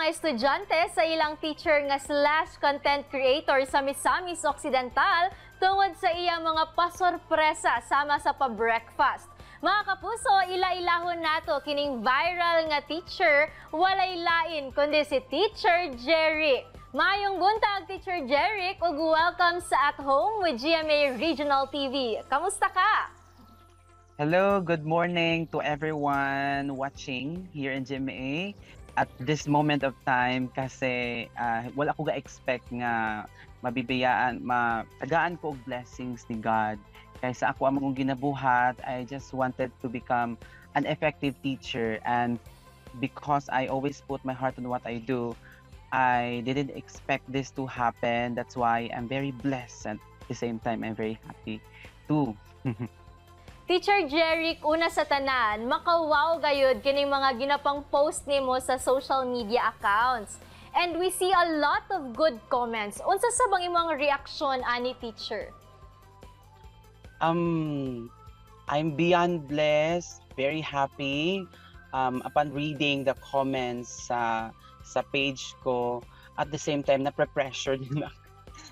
mga estudyante sa ilang teacher nga / content creator sa Misamis Occidental tungod sa iya mga pasorpresa sama sa pa-breakfast. Mga kapuso, ila-ilahon nato kining viral nga teacher, walay lain kundi si Teacher Jeric. Mayong buntag, Teacher Jeric, ug welcome sa At Home with GMA Regional TV. Kamusta ka? Hello, good morning to everyone watching here in GMA at this moment of time kasi wala ko ga-expect nga mabibiyaan, matagaan ko og blessings ni God. Kaysa ako among ginabuhat, I just wanted to become an effective teacher, and because I always put my heart on what I do, I didn't expect this to happen. That's why I'm very blessed, and at the same time I'm very happy too. Teacher Jeric, una sa tanan, makawaw gayud kining mga ginapang post nimo sa social media accounts. And we see a lot of good comments. Unsa sa bang imong reaksyon ani, teacher? I'm beyond blessed, very happy upon reading the comments sa page ko. At the same time, na-pressure din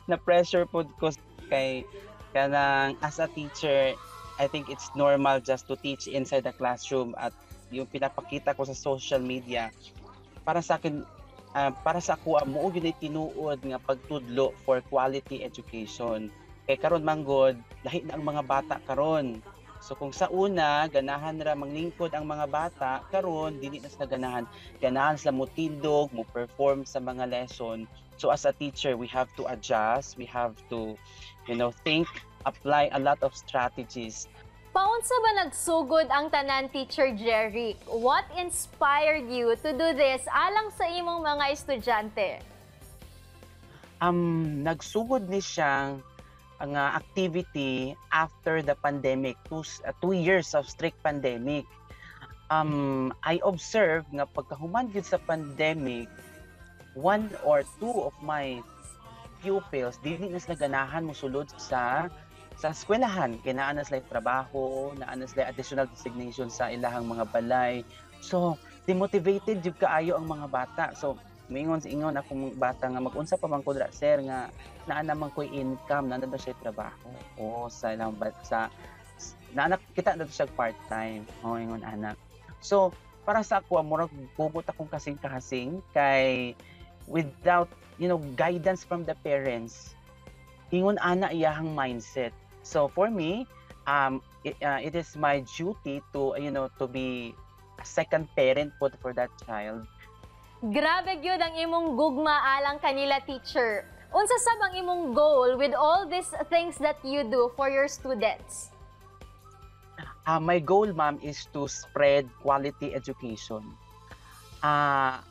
na-pressure po ko kay kanang as a teacher. I think it's normal just to teach inside the classroom, at yung pinapakita ko sa social media para sa akin, para sa ako amo yun ay tinuod nga pagtudlo for quality education. Kay karon manggod lahi na ang mga bata karon. So kung sa una ganahan ra manglingkod ang mga bata, karon dili na sila ganahan sila mo tindog, mo perform sa mga lesson. So as a teacher, we have to adjust, we have to think, apply a lot of strategies. Paunsa ba nagsugod ang tanan, Teacher Jeric? What inspired you to do this alang sa imong mga estudyante? Nagsugod ni siyang ang activity after the pandemic, 2 years of strict pandemic. I observed nga pagkahuman gyud sa pandemic, 1 or 2 of my pupils dili na sila ganahan mosulod sa eskwelahan, kay naa na sila trabaho, naa na sila additional designation sa ilahang mga balay. So demotivated jud kaayo ang mga bata. So mingon akong bata nga mag-unsa pa man ko dra, sir, nga naa naman ko'y income, naa na siya trabaho o sa ilang sa naanak kita na siya part-time o ingon anak. So para sa ako murag pubot akong kasing-kasing kay without guidance from the parents, ingon ana iyahang mindset. So for me, it is my duty to to be a second parent for that child. Grabe gyud ang imong gugma alang kanila, teacher. Unsa sa bang imong goal with all these things that you do for your students? My goal, ma'am, is to spread quality education. I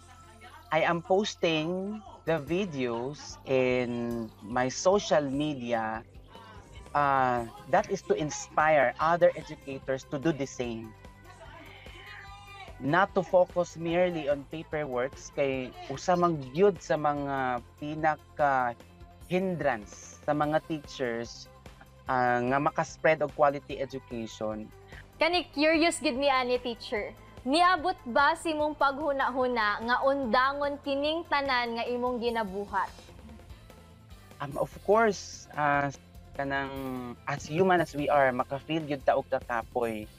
am posting the videos in my social media. That is to inspire other educators to do the same. Not to focus merely on paperwork, kay usamang gyud sa mga pinaka hindrance sa mga teachers nga makaspread og quality education. Kani curious gid mi ani, teacher. Niabot ba si mong paghuna-huna nga undangon kining tanan nga imong ginabuhat? Of course, kanang as human as we are, maka-feel gyud ta og kakapoy.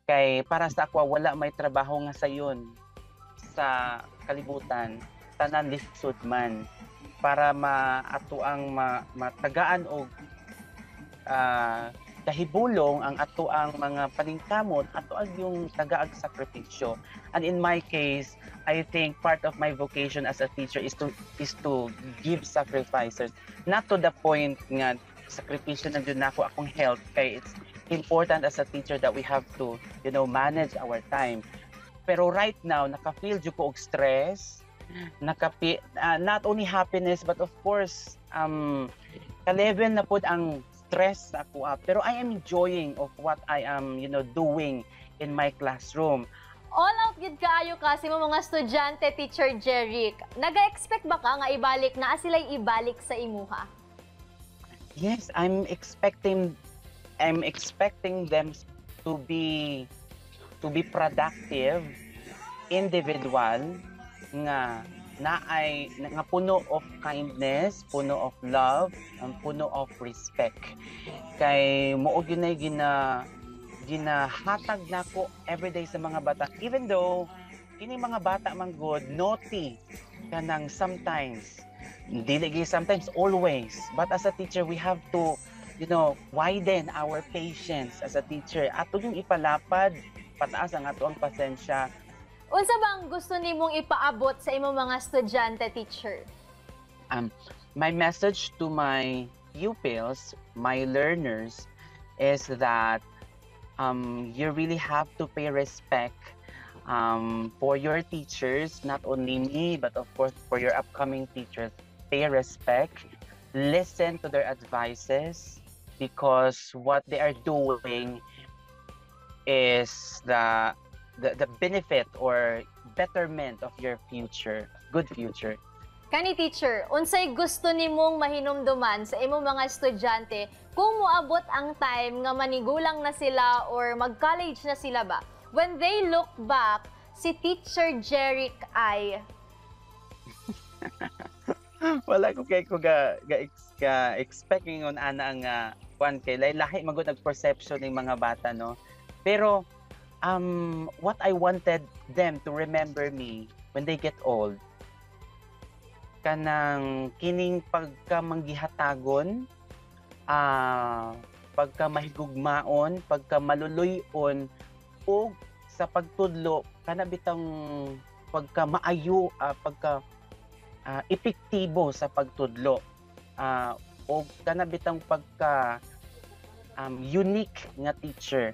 Kay para sa ako wala may trabaho nga sayon sa kalibutan, tanan lisod man para maato ang matagaan og kahibulong ang ato ang mga paningkamot, ato ang yung tagaag sakripisyo. And in my case, I think part of my vocation as a teacher is to give sacrifices, not to the point nga sakripisyo na dun ako akong health, kay it's important as a teacher that we have to manage our time. Pero right now naka-feel jud ko og stress, not only happiness but of course ka-level na pud ang stress sa ako, pero I am enjoying of what I am doing in my classroom. All out gid kaayo kasi mo mga estudyante, Teacher Jeric. Naga-expect ba ka nga ibalik na sila'y ibalik sa imuha? Yes, I'm expecting them to be productive individual nga na ay nga puno of kindness, puno of love, puno of respect. Kay mao gyud ginahatag nako everyday sa mga bata, even though kini mga bata man good naughty kanang sometimes, dili gyud sometimes, always. But as a teacher, we have to widen our patience as a teacher. Ato yung ipalapad, pataas ang ato ang pasensya. Unsa bang gusto nimong ipaabot sa imong mga estudyante, teacher? My message to my pupils, my learners, is that you really have to pay respect for your teachers, not only me, but of course for your upcoming teachers. Pay respect, listen to their advices, because what they are doing is the benefit or betterment of your future, good future. Kani teacher, unsay gusto nimong mahinumduman sa imong mga estudyante kung moabot ang time nga manigulang na sila or mag-college na sila ba? When they look back, si Teacher Jeric ay wala ko kay ko ga expecting on ana nga kuan kay lahi magud ang perception ng mga bata, no. Pero what I wanted them to remember me when they get old, kanang kining pagkamanggihatagon, pagkamahigugmaon, pagkamaluluyon, o sa pagtudlo kana bitang pagkamaayo, epektibo sa pagtudlo, o kana bitang pagka unique nga teacher.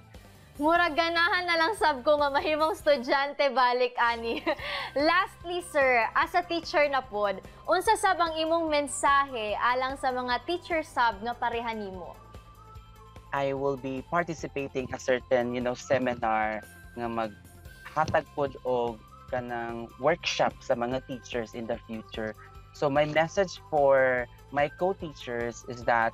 Murag ganahan na lang sab ko nga mahimong estudyante balik ani. Lastly, sir, as a teacher na pod, unsa sab ang imong mensahe alang sa mga teacher sab nga pareha nimo? I will be participating a certain, seminar nga maghatag pod og kanang workshop sa mga teachers in the future. So my message for my co-teachers is that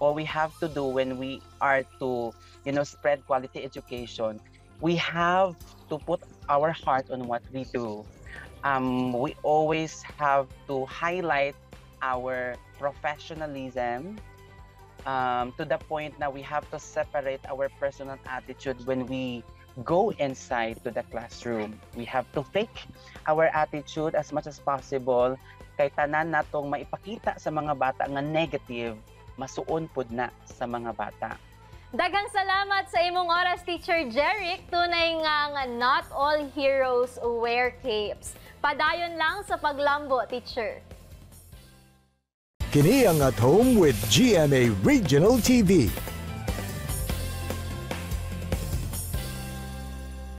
all we have to do when we are to, spread quality education, we have to put our heart on what we do. We always have to highlight our professionalism, to the point na we have to separate our personal attitude when we go inside to the classroom. We have to fake our attitude as much as possible, kay tanan natong maipakita sa mga bata nga negative, masuon pud na sa mga bata. Daghang salamat sa imong oras, Teacher Jeric. Tunay nga not all heroes wear capes. Padayon lang sa paglambo, teacher. Kini ang At Home with GMA Regional TV.